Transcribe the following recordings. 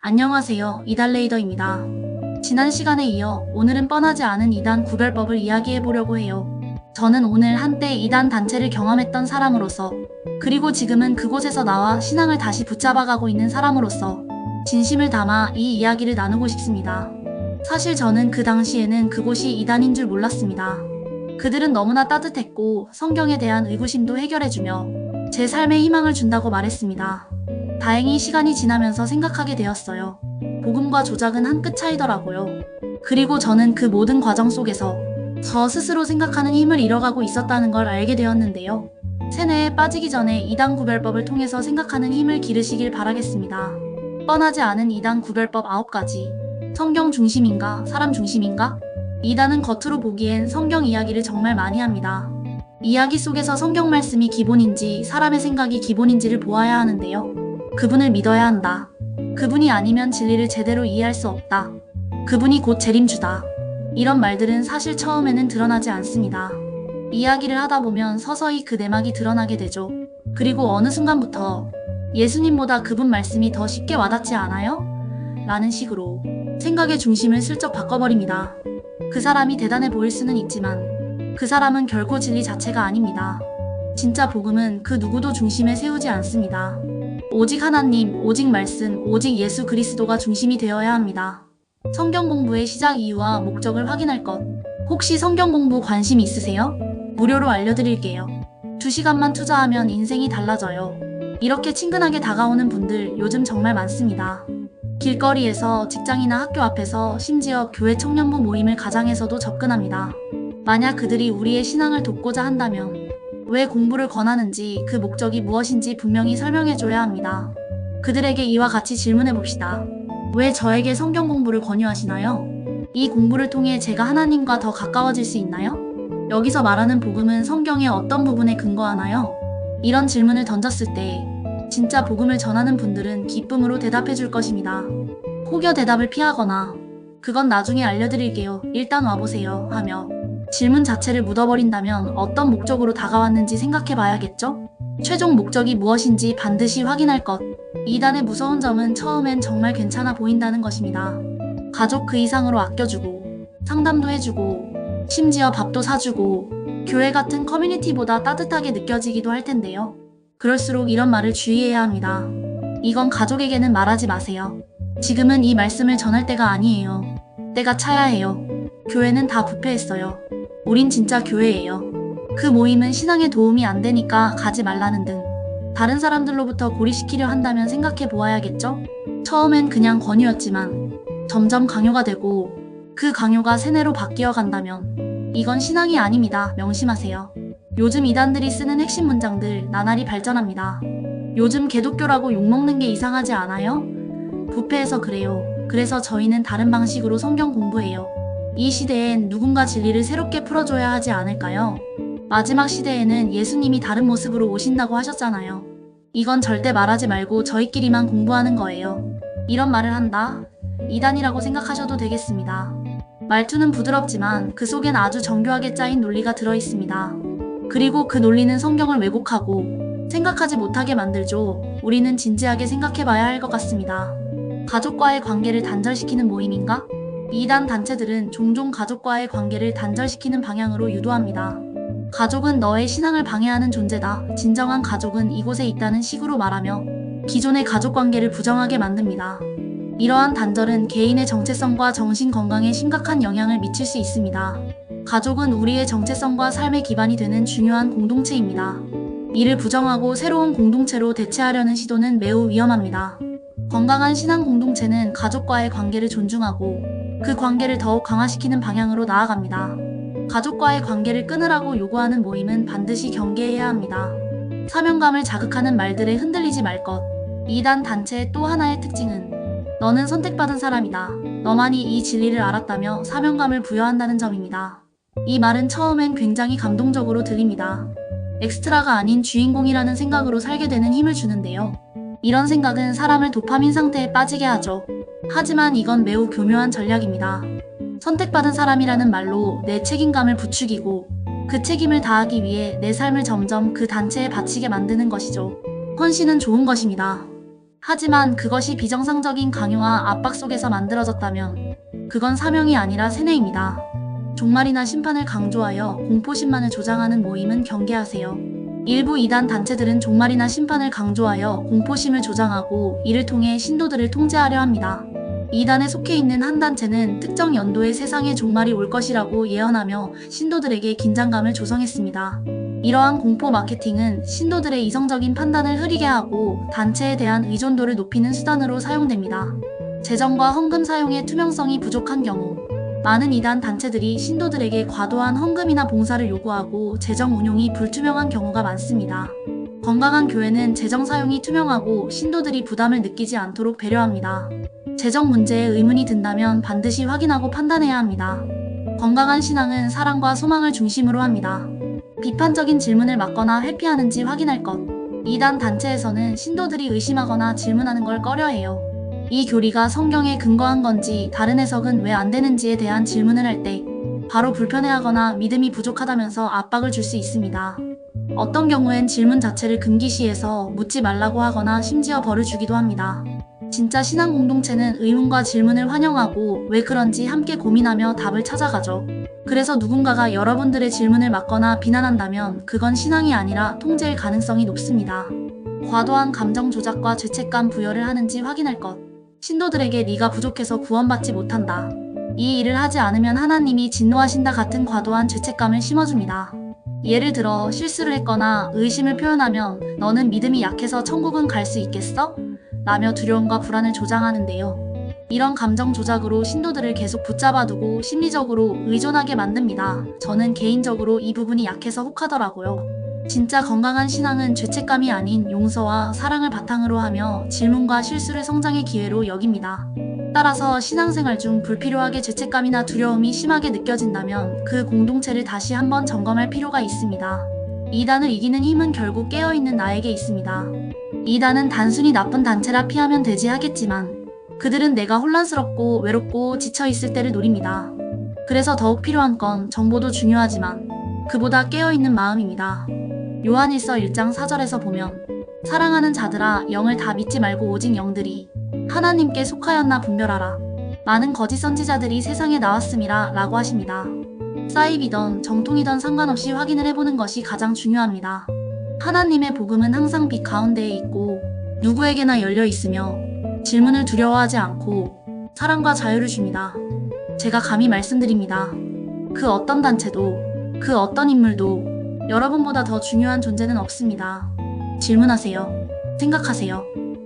안녕하세요. 이달레이더입니다. 지난 시간에 이어 오늘은 뻔하지 않은 이단 구별법을 이야기해보려고 해요. 저는 오늘 한때 이단 단체를 경험했던 사람으로서, 그리고 지금은 그곳에서 나와 신앙을 다시 붙잡아가고 있는 사람으로서 진심을 담아 이 이야기를 나누고 싶습니다. 사실 저는 그 당시에는 그곳이 이단인 줄 몰랐습니다. 그들은 너무나 따뜻했고 성경에 대한 의구심도 해결해주며 제 삶에 희망을 준다고 말했습니다. 다행히 시간이 지나면서 생각하게 되었어요. 복음과 조작은 한 끗 차이더라고요. 그리고 저는 그 모든 과정 속에서 저 스스로 생각하는 힘을 잃어가고 있었다는 걸 알게 되었는데요. 세뇌에 빠지기 전에 이단 구별법을 통해서 생각하는 힘을 기르시길 바라겠습니다. 뻔하지 않은 이단 구별법 9가지. 성경 중심인가, 사람 중심인가? 이단은 겉으로 보기엔 성경 이야기를 정말 많이 합니다. 이야기 속에서 성경 말씀이 기본인지 사람의 생각이 기본인지를 보아야 하는데요. 그분을 믿어야 한다. 그분이 아니면 진리를 제대로 이해할 수 없다. 그분이 곧 재림주다. 이런 말들은 사실 처음에는 드러나지 않습니다. 이야기를 하다 보면 서서히 그 내막이 드러나게 되죠. 그리고 어느 순간부터 예수님보다 그분 말씀이 더 쉽게 와닿지 않아요? 라는 식으로 생각의 중심을 슬쩍 바꿔버립니다. 그 사람이 대단해 보일 수는 있지만 그 사람은 결코 진리 자체가 아닙니다. 진짜 복음은 그 누구도 중심에 세우지 않습니다. 오직 하나님, 오직 말씀, 오직 예수 그리스도가 중심이 되어야 합니다. 성경 공부의 시작 이유와 목적을 확인할 것. 혹시 성경 공부 관심 있으세요? 무료로 알려드릴게요. 2시간만 투자하면 인생이 달라져요. 이렇게 친근하게 다가오는 분들 요즘 정말 많습니다. 길거리에서, 직장이나 학교 앞에서, 심지어 교회 청년부 모임을 가장해서도 접근합니다. 만약 그들이 우리의 신앙을 돕고자 한다면 왜 공부를 권하는지, 그 목적이 무엇인지 분명히 설명해줘야 합니다. 그들에게 이와 같이 질문해봅시다. 왜 저에게 성경 공부를 권유하시나요? 이 공부를 통해 제가 하나님과 더 가까워질 수 있나요? 여기서 말하는 복음은 성경의 어떤 부분에 근거하나요? 이런 질문을 던졌을 때 진짜 복음을 전하는 분들은 기쁨으로 대답해줄 것입니다. 혹여 대답을 피하거나 그건 나중에 알려드릴게요. 일단 와보세요. 하며 질문 자체를 묻어버린다면 어떤 목적으로 다가왔는지 생각해봐야겠죠? 최종 목적이 무엇인지 반드시 확인할 것. 이단의 무서운 점은 처음엔 정말 괜찮아 보인다는 것입니다. 가족 그 이상으로 아껴주고, 상담도 해주고, 심지어 밥도 사주고, 교회 같은 커뮤니티보다 따뜻하게 느껴지기도 할 텐데요. 그럴수록 이런 말을 주의해야 합니다. 이건 가족에게는 말하지 마세요. 지금은 이 말씀을 전할 때가 아니에요. 때가 차야 해요. 교회는 다 부패했어요. 우린 진짜 교회예요. 그 모임은 신앙에 도움이 안 되니까 가지 말라는 등 다른 사람들로부터 고리시키려 한다면 생각해 보아야겠죠? 처음엔 그냥 권유였지만 점점 강요가 되고 그 강요가 세뇌로 바뀌어 간다면 이건 신앙이 아닙니다. 명심하세요. 요즘 이단들이 쓰는 핵심 문장들 나날이 발전합니다. 요즘 개독교라고 욕먹는 게 이상하지 않아요? 부패해서 그래요. 그래서 저희는 다른 방식으로 성경 공부해요. 이 시대엔 누군가 진리를 새롭게 풀어줘야 하지 않을까요? 마지막 시대에는 예수님이 다른 모습으로 오신다고 하셨잖아요. 이건 절대 말하지 말고 저희끼리만 공부하는 거예요. 이런 말을 한다? 이단이라고 생각하셔도 되겠습니다. 말투는 부드럽지만 그 속엔 아주 정교하게 짜인 논리가 들어있습니다. 그리고 그 논리는 성경을 왜곡하고 생각하지 못하게 만들죠. 우리는 진지하게 생각해봐야 할 것 같습니다. 가족과의 관계를 단절시키는 모임인가? 이단 단체들은 종종 가족과의 관계를 단절시키는 방향으로 유도합니다. 가족은 너의 신앙을 방해하는 존재다. 진정한 가족은 이곳에 있다는 식으로 말하며 기존의 가족관계를 부정하게 만듭니다. 이러한 단절은 개인의 정체성과 정신 건강에 심각한 영향을 미칠 수 있습니다. 가족은 우리의 정체성과 삶의 기반이 되는 중요한 공동체입니다. 이를 부정하고 새로운 공동체로 대체하려는 시도는 매우 위험합니다. 건강한 신앙 공동체는 가족과의 관계를 존중하고 그 관계를 더욱 강화시키는 방향으로 나아갑니다. 가족과의 관계를 끊으라고 요구하는 모임은 반드시 경계해야 합니다. 사명감을 자극하는 말들에 흔들리지 말 것. 이단 단체의 또 하나의 특징은 너는 선택받은 사람이다. 너만이 이 진리를 알았다며 사명감을 부여한다는 점입니다. 이 말은 처음엔 굉장히 감동적으로 들립니다. 엑스트라가 아닌 주인공이라는 생각으로 살게 되는 힘을 주는데요. 이런 생각은 사람을 도파민 상태에 빠지게 하죠. 하지만 이건 매우 교묘한 전략입니다. 선택받은 사람이라는 말로 내 책임감을 부추기고 그 책임을 다하기 위해 내 삶을 점점 그 단체에 바치게 만드는 것이죠. 헌신은 좋은 것입니다. 하지만 그것이 비정상적인 강요와 압박 속에서 만들어졌다면 그건 사명이 아니라 세뇌입니다. 종말이나 심판을 강조하여 공포심만을 조장하는 모임은 경계하세요. 일부 이단 단체들은 종말이나 심판을 강조하여 공포심을 조장하고 이를 통해 신도들을 통제하려 합니다. 이단에 속해 있는 한 단체는 특정 연도에 세상에 종말이 올 것이라고 예언하며 신도들에게 긴장감을 조성했습니다. 이러한 공포 마케팅은 신도들의 이성적인 판단을 흐리게 하고 단체에 대한 의존도를 높이는 수단으로 사용됩니다. 재정과 헌금 사용의 투명성이 부족한 경우 많은 이단 단체들이 신도들에게 과도한 헌금이나 봉사를 요구하고 재정 운용이 불투명한 경우가 많습니다. 건강한 교회는 재정 사용이 투명하고 신도들이 부담을 느끼지 않도록 배려합니다. 재정 문제에 의문이 든다면 반드시 확인하고 판단해야 합니다. 건강한 신앙은 사랑과 소망을 중심으로 합니다. 비판적인 질문을 막거나 회피하는지 확인할 것. 이단 단체에서는 신도들이 의심하거나 질문하는 걸 꺼려해요. 이 교리가 성경에 근거한 건지 다른 해석은 왜 안 되는지에 대한 질문을 할 때 바로 불편해하거나 믿음이 부족하다면서 압박을 줄 수 있습니다. 어떤 경우엔 질문 자체를 금기시해서 묻지 말라고 하거나 심지어 벌을 주기도 합니다. 진짜 신앙 공동체는 의문과 질문을 환영하고 왜 그런지 함께 고민하며 답을 찾아가죠. 그래서 누군가가 여러분들의 질문을 막거나 비난한다면 그건 신앙이 아니라 통제일 가능성이 높습니다. 과도한 감정 조작과 죄책감 부여를 하는지 확인할 것. 신도들에게 네가 부족해서 구원받지 못한다. 이 일을 하지 않으면 하나님이 진노하신다 같은 과도한 죄책감을 심어줍니다. 예를 들어 실수를 했거나 의심을 표현하면 너는 믿음이 약해서 천국은 갈 수 있겠어? 라며 두려움과 불안을 조장하는데요. 이런 감정 조작으로 신도들을 계속 붙잡아두고 심리적으로 의존하게 만듭니다. 저는 개인적으로 이 부분이 약해서 혹하더라고요. 진짜 건강한 신앙은 죄책감이 아닌 용서와 사랑을 바탕으로 하며 질문과 실수를 성장의 기회로 여깁니다. 따라서 신앙생활 중 불필요하게 죄책감이나 두려움이 심하게 느껴진다면 그 공동체를 다시 한번 점검할 필요가 있습니다. 이단을 이기는 힘은 결국 깨어있는 나에게 있습니다. 이단은 단순히 나쁜 단체라 피하면 되지 하겠지만 그들은 내가 혼란스럽고 외롭고 지쳐있을 때를 노립니다. 그래서 더욱 필요한 건 정보도 중요하지만 그보다 깨어있는 마음입니다. 요한일서 1장 4절에서 보면 사랑하는 자들아 영을 다 믿지 말고 오직 영들이 하나님께 속하였나 분별하라. 많은 거짓 선지자들이 세상에 나왔음이라 라고 하십니다. 사입이던 정통이던 상관없이 확인을 해보는 것이 가장 중요합니다. 하나님의 복음은 항상 빛 가운데에 있고 누구에게나 열려 있으며 질문을 두려워하지 않고 사랑과 자유를 줍니다. 제가 감히 말씀드립니다. 그 어떤 단체도 그 어떤 인물도 여러분보다 더 중요한 존재는 없습니다. 질문하세요. 생각하세요.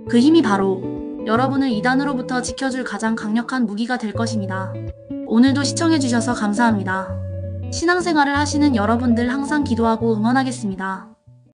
그 힘이 바로 여러분을 이단으로부터 지켜줄 가장 강력한 무기가 될 것입니다. 오늘도 시청해주셔서 감사합니다. 신앙생활을 하시는 여러분들 항상 기도하고 응원하겠습니다.